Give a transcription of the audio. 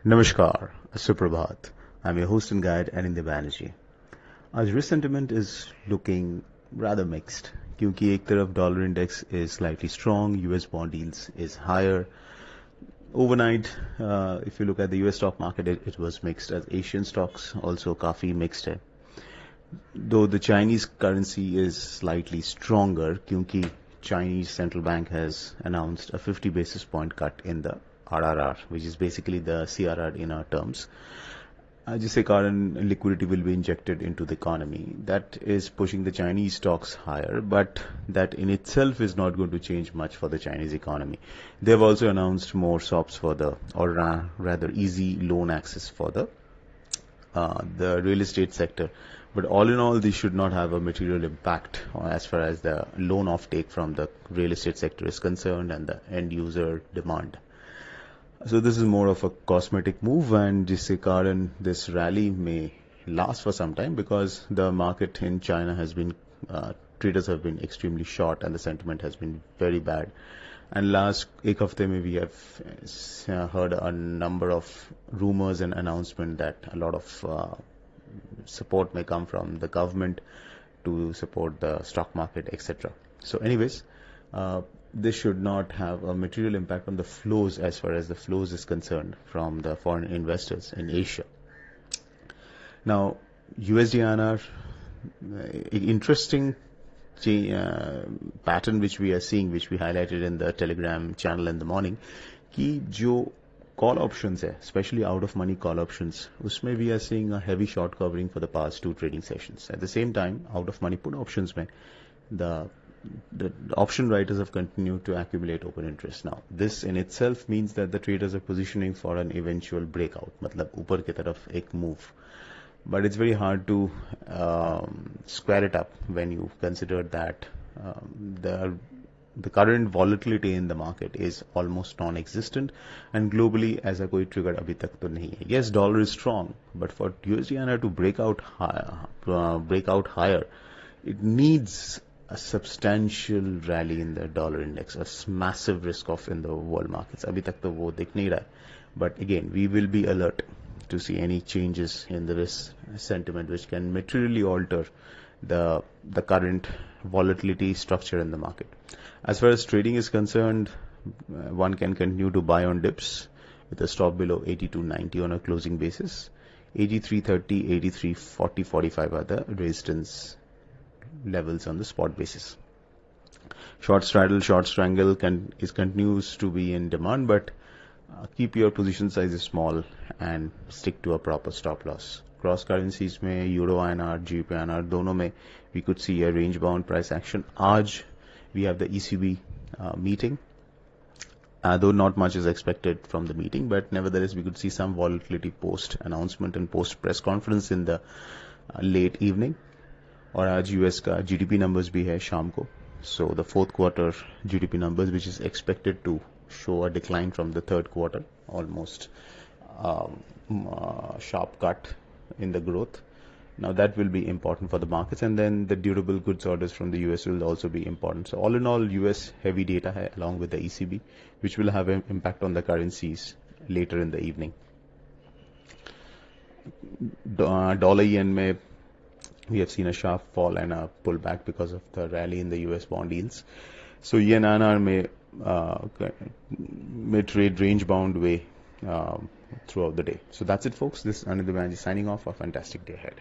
Namaskar, Suprabhat. I'm your host and guide Anindya Banerjee. आज risk sentiment is looking rather mixed क्योंकि एक तरफ dollar index is slightly strong, US bond yields is higher. Overnight, if you look at the US stock market, it was mixed as Asian stocks also काफी mixed है. Though the Chinese currency is slightly stronger क्योंकि Chinese central bank has announced a 50 basis point cut in the RRR, which is basically the CRR in our terms. जिसके कारण liquidity will be injected into the economy. That is pushing the Chinese stocks higher, but that in itself is not going to change much for the Chinese economy. They have also announced more SOPs for rather easy loan access for the real estate sector. But all in all, this should not have a material impact as far as the loan offtake from the real estate sector is concerned and the end user demand. So this is more of a cosmetic move, and जिसके कारण this rally may last for some time because the market in China has been, traders have been extremely short and the sentiment has been very bad. And last एक हफ्ते में we have heard a number of rumors and announcement that a lot of support may come from the government to support the stock market, etc. So anyways, this should not have a material impact on the flows as far as the flows is concerned from the foreign investors in Asia. Now, USDINR, interesting pattern which we are seeing, which we highlighted in the Telegram channel in the morning, कि जो call options है, especially out of money call options, उसमें we are seeing a heavy short covering for the past two trading sessions. At the same time, out of money put options में, the option writers have continued to accumulate open interest. Now, this in itself means that the traders are positioning for an eventual breakout, मतलब ऊपर की तरफ एक move. But it's very hard to square it up when you consider that the current volatility in the market is almost non-existent, and globally ऐसा कोई trigger अभी तक तो नहीं है. Yes, dollar is strong, but for USDINR to break out higher, it needs a substantial rally in the dollar index, a massive risk off in the world markets. अभी तक तो वो दिख नहीं रहा है. But again, we will be alert to see any changes in the risk sentiment which can materially alter the current volatility structure in the market. As far as trading is concerned, one can continue to buy on dips with a stop below 82.90 on a closing basis. 83.30, 83.40, 45 are the resistance levels on the spot basis. Short straddle, short strangle continues to be in demand, but keep your position sizes small and stick to a proper stop loss. Cross currencies में Euro INR, GBP INR दोनों में we could see a range bound price action. आज we have the ECB meeting. Though not much is expected from the meeting, but nevertheless we could see some volatility post announcement and post press conference in the late evening. और आज US का GDP numbers भी है शाम को. So the fourth quarter GDP numbers, which is expected to show a decline from the third quarter, almost sharp cut in the growth. Now that will be important for the markets, and then the durable goods orders from the US will also be important. So all in all, US heavy data hai, along with the ECB, which will have an impact on the currencies later in the evening. Dollar yen mein we have seen a sharp fall and a pullback because of the rally in the US bond yields. So yen INR may trade range bound way throughout the day. So that's it, folks. This is Anindya Banerjee signing off. A fantastic day ahead.